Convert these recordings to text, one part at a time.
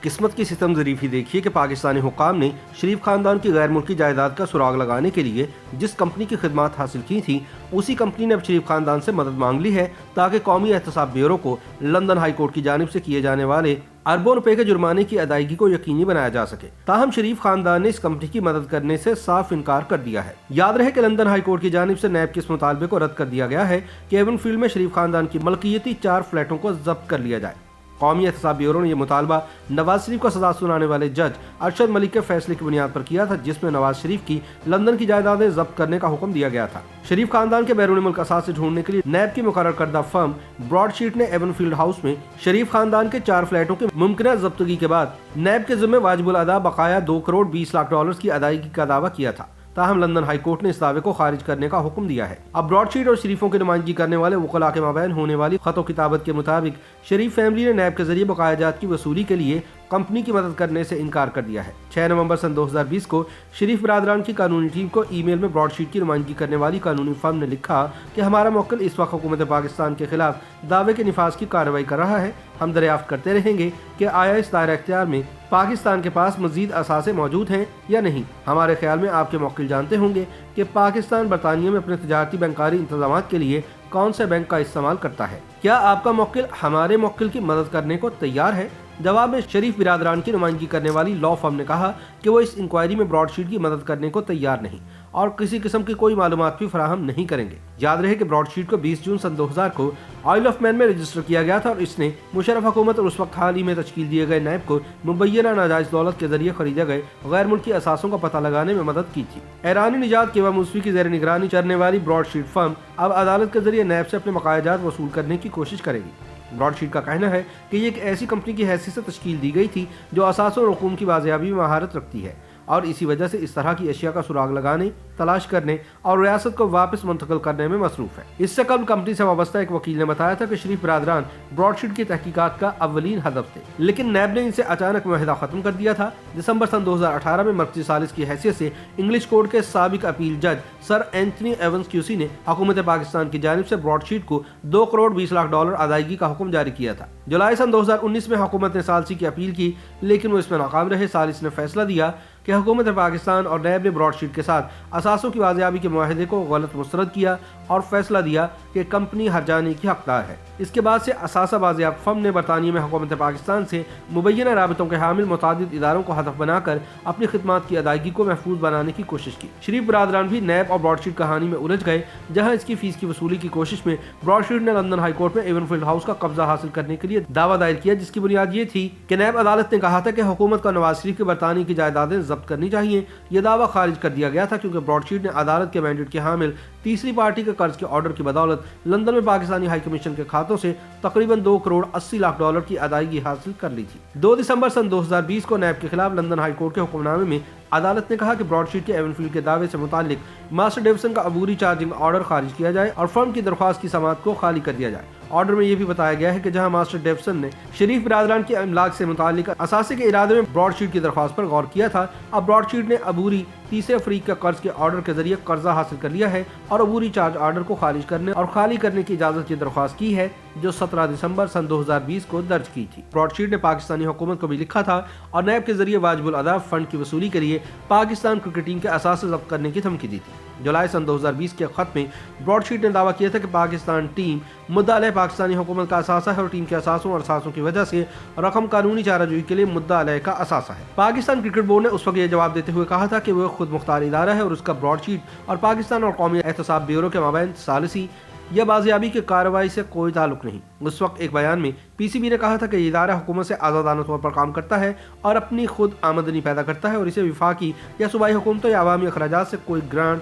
قسمت کی ستم ظریفی دیکھیے کہ پاکستانی حکام نے شریف خاندان کی غیر ملکی جائیداد کا سراغ لگانے کے لیے جس کمپنی کی خدمات حاصل کی تھی اسی کمپنی نے اب شریف خاندان سے مدد مانگ لی ہے تاکہ قومی احتساب بیورو کو لندن ہائی کورٹ کی جانب سے کیے جانے والے اربوں روپے کے جرمانے کی ادائیگی کو یقینی بنایا جا سکے۔ تاہم شریف خاندان نے اس کمپنی کی مدد کرنے سے صاف انکار کر دیا ہے۔ یاد رہے کہ لندن ہائی کورٹ کی جانب سے نیب کے اس مطالبے کو رد کر دیا گیا ہے کہ ایون فیلڈ میں شریف خاندان کی ملکیتی 4 فلیٹوں کو ضبط کر لیا جائے۔ قومی احتساب بیورو نے یہ مطالبہ نواز شریف کو سزا سنانے والے جج ارشد ملک کے فیصلے کی بنیاد پر کیا تھا، جس میں نواز شریف کی لندن کی جائیدادیں ضبط کرنے کا حکم دیا گیا تھا۔ شریف خاندان کے بیرون ملک اثاثے ڈھونڈنے کے لیے نیب کی مقرر کردہ فرم براڈ شیٹ نے ایون فیلڈ ہاؤس میں شریف خاندان کے 4 فلیٹوں کی ممکنہ ضبطگی کے بعد نیب کے ذمہ واجب الادا بقایا $2.20 کی ادائیگی کا دعویٰ کیا تھا۔ تاہم لندن ہائی کورٹ نے اس دعوے کو خارج کرنے کا حکم دیا ہے۔ اب براڈ شیٹ اور شریفوں کی نمائندگی کرنے والے وکلاء کے مابین ہونے والی خط و کتابت کے مطابق شریف فیملی نے نیب کے ذریعے بقایا جات کی وصولی کے لیے کمپنی کی مدد کرنے سے انکار کر دیا ہے۔ 6 نومبر سن 2020 کو شریف برادران کی قانونی ٹیم کو ای میل میں براڈ شیٹ کی نمائندگی کرنے والی قانونی فرم نے لکھا کہ ہمارا موکل اس وقت حکومت پاکستان کے خلاف دعوے کے نفاذ کی کارروائی کر رہا ہے۔ ہم دریافت کرتے رہیں گے کہ آیا اس دائرہ اختیار میں پاکستان کے پاس مزید اثاثے موجود ہیں یا نہیں۔ ہمارے خیال میں آپ کے موکل جانتے ہوں گے کہ پاکستان برطانیہ میں اپنے تجارتی بینکاری انتظامات کے لیے کون سے بینک کا استعمال کرتا ہے۔ کیا آپ کا موکل ہمارے موکل کی مدد کرنے کو تیار ہے؟ جواب میں شریف برادران کی نمائندگی کرنے والی لا فرم نے کہا کہ وہ اس انکوائری میں براڈ شیٹ کی مدد کرنے کو تیار نہیں اور کسی قسم کی کوئی معلومات بھی فراہم نہیں کریں گے۔ یاد رہے کہ براڈ شیٹ کو 20 جون سن 2000 کو آئل آف مین میں رجسٹر کیا گیا تھا اور اس نے مشرف حکومت اور اس وقت حال ہی میں تشکیل دیے گئے نیب کو مبینہ ناجائز دولت کے ذریعے خریدے گئے غیر ملکی اثاثوں کا پتہ لگانے میں مدد کی تھی۔ ایرانی نژاد کیوا موسوی کی زیر نگرانی چلنے والی براڈ شیٹ فرم اب عدالت کے ذریعے نیب سے اپنے بقایا جات وصول کرنے کی کوشش کرے گی۔ براڈ شیٹ کا کہنا ہے کہ یہ ایک ایسی کمپنی کی حیثیت سے تشکیل دی گئی تھی جو اثاثوں اور رقوم کی بازیابی میں مہارت رکھتی ہے اور اسی وجہ سے اس طرح کی اشیاء کا سراغ لگانے، تلاش کرنے اور ریاست کو واپس منتقل کرنے میں مصروف ہے۔ اس سے قبل کمپنی سے وابستہ ایک وکیل نے بتایا تھا کہ شریف برادران براڈ شیٹ کی تحقیقات کا اولین ہدف تھے، لیکن نیب نے ان سے اچانک معاہدہ ختم کر دیا تھا۔ دسمبر سن 2018 میں مرکزی ثالث کی حیثیت سے انگلش کورٹ کے سابق اپیل جج سر اینتھنی ایونز کیوسی نے حکومت پاکستان کی جانب سے براڈ شیٹ کو $2.20 ادائیگی کا حکم جاری کیا تھا۔ جولائی سن 2019 میں حکومت نے ثالثی کی اپیل کی، لیکن وہ اس میں ناکام رہے۔ ثالث نے فیصلہ دیا کہ حکومت پاکستان اور نیب نے براڈ شیٹ کے ساتھ اثاثوں کی بازیابی کے معاہدے کو غلط مسترد کیا اور فیصلہ دیا کہ کمپنی ہرجانے کی حقدار ہے۔ اس کے بعد سے اثاثہ بازیاب فرم نے برطانیہ میں حکومت پاکستان سے مبینہ رابطوں کے حامل متعدد اداروں کو ہدف بنا کر اپنی خدمات کی ادائیگی کو محفوظ بنانے کی کوشش کی۔ شریف برادران بھی نیب اور براڈ شیٹ کہانی میں الجھ گئے، جہاں اس کی فیس کی وصولی کی کوشش میں براڈ شیٹ نے لندن ہائی کورٹ میں ایون فیلڈ ہاؤس کا قبضہ حاصل کرنے کے لیے دعویٰ دائر کیا، جس کی بنیاد یہ تھی کہ نیب عدالت نے کہا تھا کہ حکومت کو نواز شریف کی برطانیہ کی جائیدادیں ضبط کرنی چاہیے۔ یہ دعویٰ خارج کر دیا گیا تھا کیونکہ براڈ شیٹ نے عدالت کے مینڈیٹ کے حامل تیسری پارٹی کے قرض کے آرڈر کی بدولت لندن میں پاکستانی ہائی کمیشن کے کھاتوں سے تقریباً $2.80 کی ادائیگی حاصل کر لی تھی۔ 2 دسمبر سن 2020 کو نیب کے خلاف لندن ہائی کورٹ کے حکم نامے میں عدالت نے کہا کہ براڈ شیٹ کے ایون فیلڈ کے دعوے سے متعلق ماسٹر ڈیویژن کا عبوری چارجنگ آرڈر خارج کیا جائے اور فرم کی درخواست کی سماعت کو خالی کر دیا جائے۔ آرڈر میں یہ بھی بتایا گیا ہے کہ جہاں ماسٹر ڈیویژن نے شریف برادران کے املاک سے متعلق اثاثے کے ارادے میں براڈ شیٹ کی درخواست پر غور کیا تھا، اب براڈ شیٹ نے عبوری تیسرے فریق کے قرض کے آرڈر کے ذریعے قرضہ حاصل کر لیا ہے اور عبوری چارج آرڈر کو خارج کرنے اور خالی کرنے کی اجازت کی درخواست کی ہے، جو 17 دسمبر سن 2020 کو درج کی تھی۔ براڈ شیٹ نے پاکستانی حکومت کو بھی لکھا تھا اور نیب کے ذریعے واجب الادا فنڈ کی وصولی کے لیے پاکستان کرکٹ ٹیم کے اثاثے ضبط کرنے کی دھمکی دی تھی۔ جولائی سن 2020 کے خط میں براڈ شیٹ نے دعویٰ کیا تھا کہ پاکستان ٹیم مدعا علیہ پاکستانی حکومت کا اثاثہ ہے اور ٹیم کے اثاثوں اور اثاثوں کی وجہ سے رقم قانونی چارہ جوئی کے لیے مدعا علیہ کا اثاثہ ہے۔ پاکستان کرکٹ بورڈ نے اس وقت یہ جواب دیتے ہوئے کہا تھا کہ وہ خود مختار ادارہ ہے اور اس کا براڈ شیٹ اور پاکستان اور قومی احتساب بیورو کے مابین ثالثی یا بازیابی کی کارروائی سے کوئی تعلق نہیں۔ اس وقت ایک بیان میں پی سی بی نے کہا تھا کہ یہ ادارہ حکومت سے آزادانہ طور پر کام کرتا ہے اور اپنی خود آمدنی پیدا کرتا ہے اور اسے وفاقی یا صوبائی حکومتوں یا عوامی اخراجات سے کوئی گرانٹ،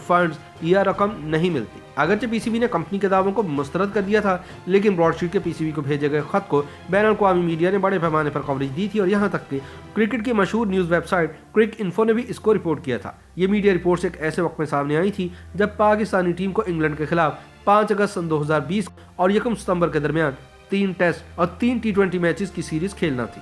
فنڈز یا رقم نہیں ملتی۔ اگرچہ پی سی بی نے کمپنی کے دعووں کو مسترد کر دیا تھا، لیکن براڈ شیٹ کے پی سی بی کو بھیجے گئے خط کو بین الاقوامی میڈیا نے بڑے پیمانے پر کوریج دی تھی اور یہاں تک کہ کرکٹ کی مشہور نیوز ویب سائٹ کرک انفو نے بھی اس کو رپورٹ کیا تھا۔ یہ میڈیا رپورٹس ایک ایسے وقت میں سامنے آئی تھی جب پاکستانی ٹیم کو انگلینڈ کے خلاف 5 اگست سن 2020 اور 1 ستمبر کے درمیان 3 ٹیسٹ اور 3 T20 میچز کی سیریز کھیلنا تھی۔